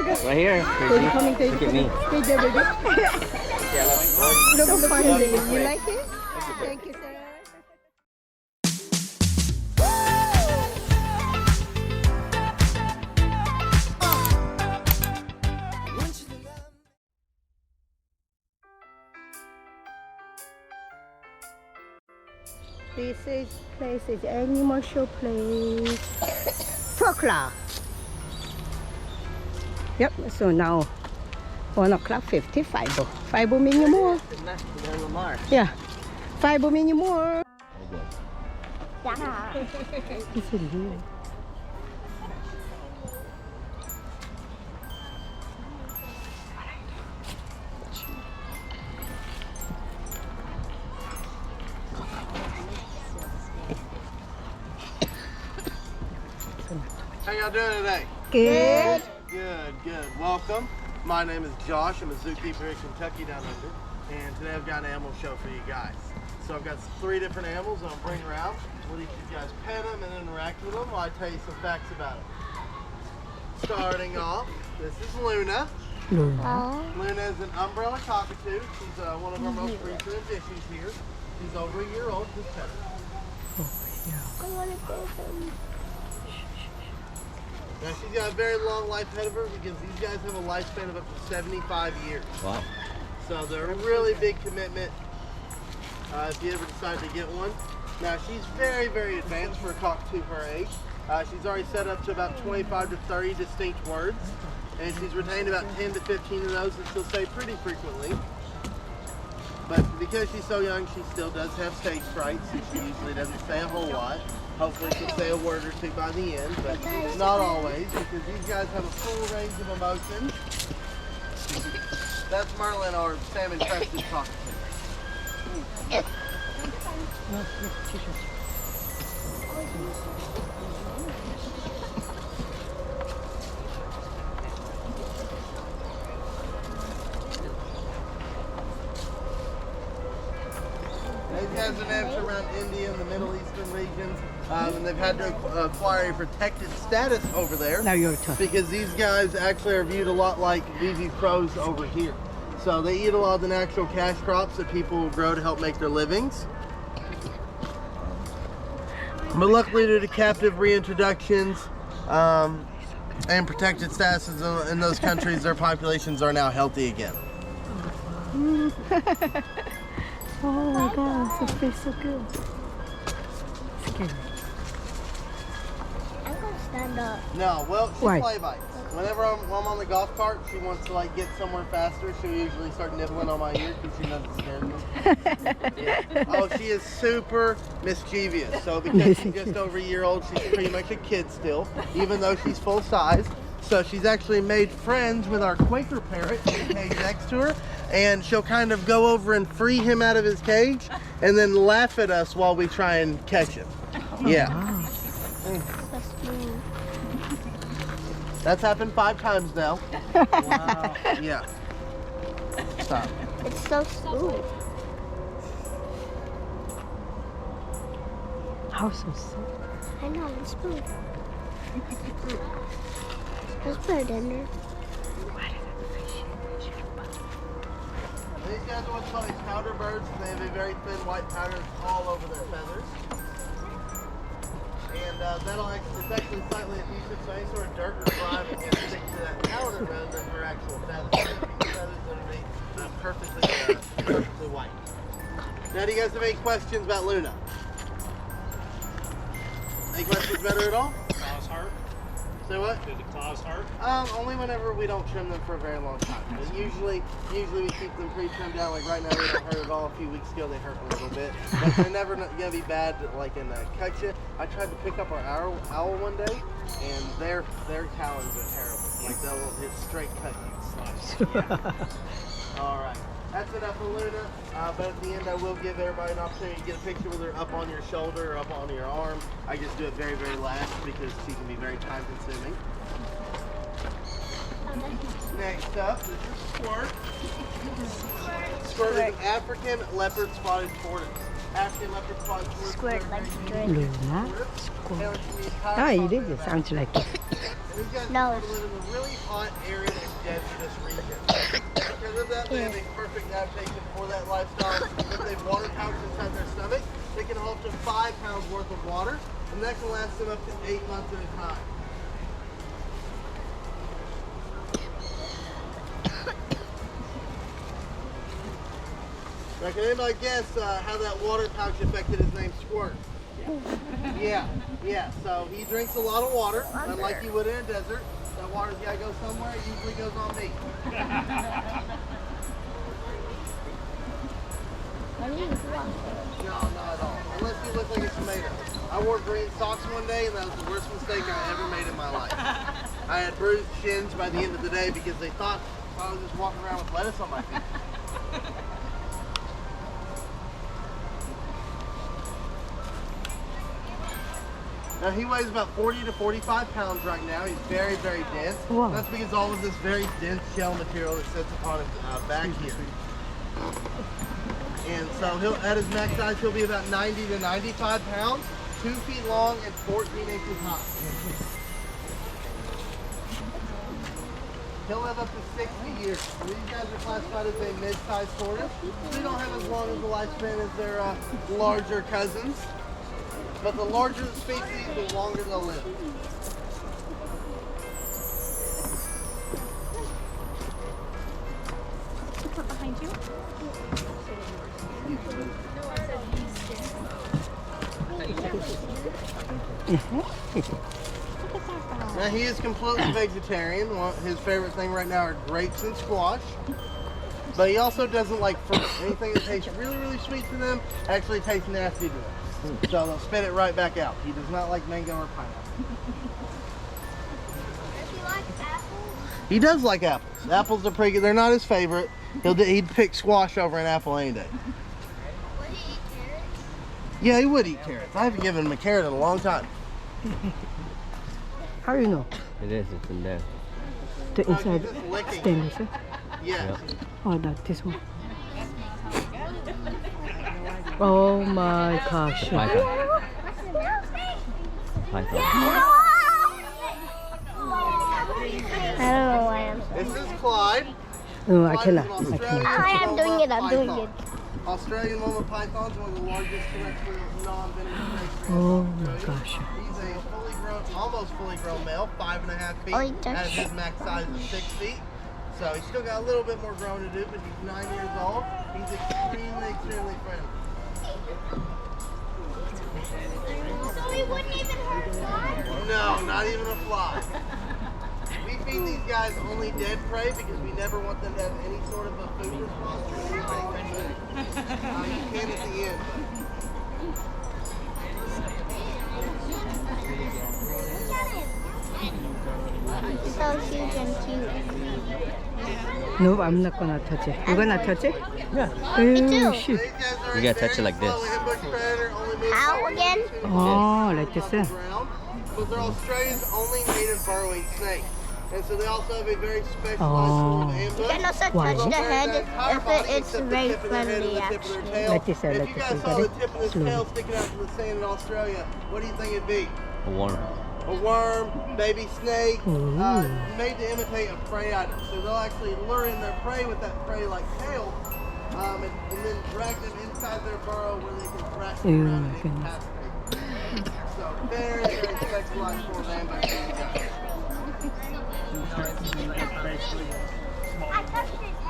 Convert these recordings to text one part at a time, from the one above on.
Right here. Look at me. Stay there, baby. So funny. You like it? Thank you, sir. This place is animal show place. 2 o'clock. Yep, so now 1 o'clock 55. 5 minimum. Yeah. 5 minimum. How y'all doing today? Good. Good. Welcome. My name is Josh. I'm a zookeeper in Kentucky down under. And today I've got an animal show for you guys. So I've got 3 different animals I'm bringing around. We'll let you guys pet them and interact with them while I tell you some facts about them. Starting off, this is Luna. Luna is an umbrella cockatoo. She's one of our most recent additions here. She's over a year old. Just pet her. I want to go home. Now she's got a very long life ahead of her because these guys have a lifespan of up to 75 years. Wow. So they're a really big commitment if you ever decide to get one. Now she's very, very advanced for a cockatoo her age. She's already set up to about 25 to 30 distinct words. And she's retained about 10 to 15 of those that she'll say pretty frequently. But because she's so young, she still does have stage fright, so she usually doesn't say a whole lot. Hopefully she'll say a word or 2 by the end, but not always, because these guys have a full range of emotions. That's Merlin, our salmon-crested cockatoo. These guys are named around India and the Middle Eastern regions, and they've had to acquire a protected status over there. Now your turn. Because these guys actually are viewed a lot like we view crows over here. So they eat a lot of the natural cash crops that people grow to help make their livings. But luckily, due to captive reintroductions and protected statuses in those countries, their populations are now healthy again. Oh my God, it feels so good. Scary. I'm gonna stand up. No, well, she Why? play bites. Whenever I'm on the golf cart, she wants to like get somewhere faster. She'll usually start nibbling on my ear because she knows it scares me. Yeah. Oh, she is super mischievous. So because she's just over a year old, she's pretty much a kid still, even though she's full size. So she's actually made friends with our Quaker parrot in the cage next to her, and she'll kind of go over and free him out of his cage and then laugh at us while we try and catch him. Yeah. That's happened 5 times now. Wow. Yeah. Stop. It's so smooth. How so soft. I know, it's smooth. Let's put it in there. These guys are what's called powder birds. They have a very thin white powder all over their feathers. And that'll actually, it's actually slightly adhesive, so any sort of dirt or grime is going to stick to that powder rather than her actual feathers. The feathers are going to be perfectly white. Now, do you guys have any questions about Luna? Any questions about her at all? Claws hurt? Say what? Do the claws hurt? Only whenever we don't trim them for a very long time. But usually we keep them pre-trimmed down. Like right now, they don't hurt at all. A few weeks ago, they hurt a little bit. But they're never gonna be bad, like in cut you. I tried to pick up our owl one day, and their talons are terrible. Like they'll hit straight cut you. Yeah. All right. That's enough for Luna, but at the end I will give everybody an opportunity to get a picture with her up on your shoulder or up on your arm. I just do it very, very last because she can be very time consuming. Next up, this is Squirt. Squirt is an African leopard spotted tortoise. African leopard spotted tortoise. Squirt likes to drink. Luna. Squirt. Ah, it is. It sounds like it. And these guys No. live in the really hot, arid, and desertous region. Because of that, they have a perfect adaptation for that lifestyle. If they water pouch inside their stomach, they can hold up to 5 pounds worth of water, and that can last them up to 8 months at a time. Now, can anybody guess how that water pouch affected his name Squirt? Yeah. So he drinks a lot of water, unlike you would in a desert. That water's got to go somewhere. It usually goes on me. No, not at all. Unless you look like a tomato. I wore green socks one day, and that was the worst mistake I ever made in my life. I had bruised shins by the end of the day because they thought I was just walking around with lettuce on my feet. Now he weighs about 40 to 45 pounds right now. He's very, very dense. Wow. That's because all of this very dense shell material that sits upon his back here. And so at his max size, he'll be about 90 to 95 pounds, 2 feet long, and 14 inches high. He'll live up to 60 years. So these guys are classified as a mid-sized tortoise. They don't have as long of a lifespan as their larger cousins. But the larger the species, the longer they'll live. Behind you? Now he is completely vegetarian. Well, his favorite thing right now are grapes and squash. But he also doesn't like fruit. Anything that tastes really, really sweet to them actually tastes nasty to them. So they'll spit it right back out. He does not like mango or pineapple. Does he like apples? He does like apples. Apples are pretty good. They're not his favorite. He'd pick squash over an apple any day. Would he eat carrots? Yeah, he would eat carrots. I haven't given him a carrot in a long time. How do you know? It is, it's in there. The He's inside just licking. stainless. Eh? Yeah. Oh, this one. Oh my gosh. Python. What's the mouse name? Python. I don't know why I'm This is Clyde. No, I Clyde cannot. is an I Australian cannot. I am doing it, I'm doing python. it. Australian mama python is one of the largest terrestrial non-venomous snakes. Oh my gosh. He's a fully grown, almost fully grown male, 5.5 feet. Oh, he does. At his max size of 6 feet. So he's still got a little bit more growing to do, but he's 9 years old. He's extremely, extremely friendly. So he wouldn't even hurt a fly? No, not even a fly. We feed these guys only dead prey because we never want them to have any sort of a food response to anything they move. You can at the end. He's so huge and cute. No, I'm not gonna touch it. You're gonna touch it? Yeah. Oh, shit. These guys are You gotta touch it like this. How again? Oh, like this. But they're Australia's only native burrowing snake. And so they also have a very specialized form of ambush. You can also Why? touch the head if it's very friendly, actually. Like this, If like you this. guys You saw got the it? tip of this Slowly. tail sticking out from the sand in Australia, what do you think it'd be? A worm. A worm, baby snake, Ooh. made to imitate a prey item. So they'll actually lure in their prey with that prey-like tail, and then drag them inside their burrow where they can thrash Ew, them around my and goodness. incapacitate. So very, very specialized form of ambush for these guys.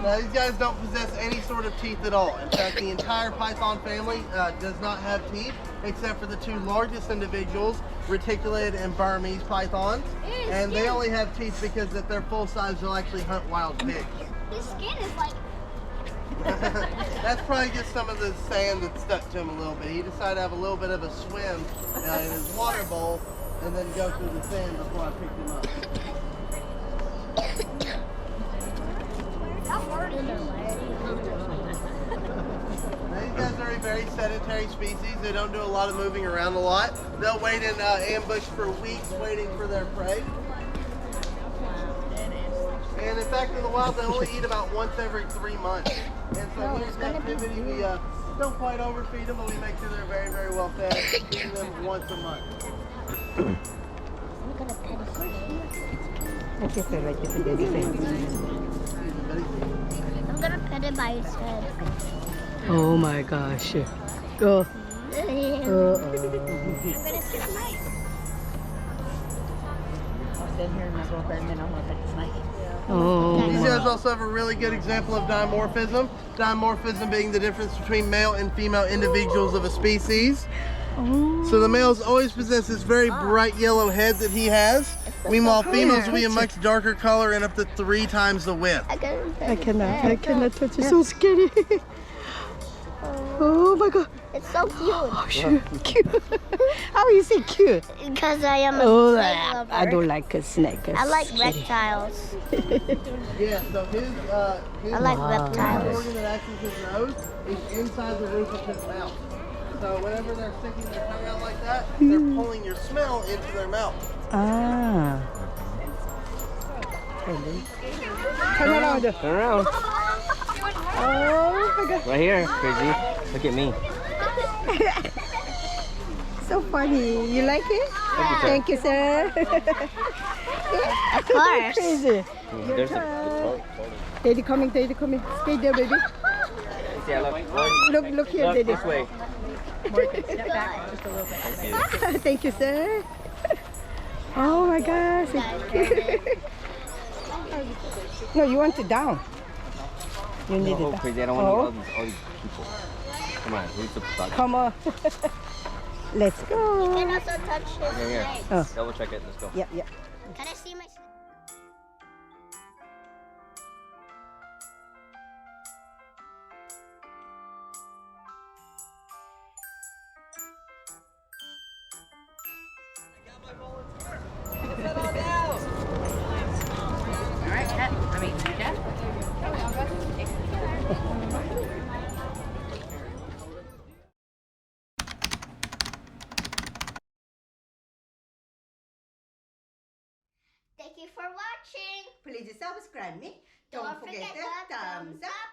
Now, these guys don't possess any sort of teeth at all. In fact, the entire python family does not have teeth, except for the 2 largest individuals, reticulated and Burmese pythons. And they only have teeth because at their full size, they'll actually hunt wild pigs. His skin is like... That's probably just some of the sand that stuck to him a little bit. He decided to have a little bit of a swim in his water bowl and then go through the sand before I picked him up. These guys are a very sedentary species. They don't do a lot of moving around a lot. They'll wait in ambush for weeks waiting for their prey. And in fact, in the wild, they only eat about once every 3 months. And so here's the activity. We don't quite overfeed them, but we make sure they're very, very well fed, feeding them once a month. I'm gonna pet his snake. It's okay, like it's a baby thing. I'm gonna pet it by its head. Oh my gosh. Go. I'm gonna sit on my. Oh. These guys also have a really good example of dimorphism. Dimorphism being the difference between male and female individuals of a species. So the males always possess this very bright yellow head that he has. Meanwhile, females will be a much darker color and up to 3 times the width. I cannot touch it. So scary. Oh my god. It's so cute. Oh, sure. Cute. How is it cute? Because I am a Oh, snake lover. I don't like a snake. I like Scary. reptiles. Yeah, so his I like the reptiles. organ that acts as his nose is inside the roof of his mouth. So whenever they're sticking their tongue out like that, they're pulling your smell into their mouth. Ah. Turn around. Turn around. Oh my god. Right here, crazy. Look at me. So funny. You like it? Thank you, sir. Of course. Crazy. There's a Daddy coming, daddy coming. Stay there, baby. See, I love Look here, Look daddy. this way. Thank you, sir. Oh my gosh. No, you want it down. You need Oh, it down. crazy. I don't want to meet all these people. Come on, we need to start. Come on. Let's go. And also touch his Here. snake. Oh. Double check it. Let's go. Yep, yep. Can I see my snake? Thank you for watching. Please subscribe me. Don't forget the thumbs up.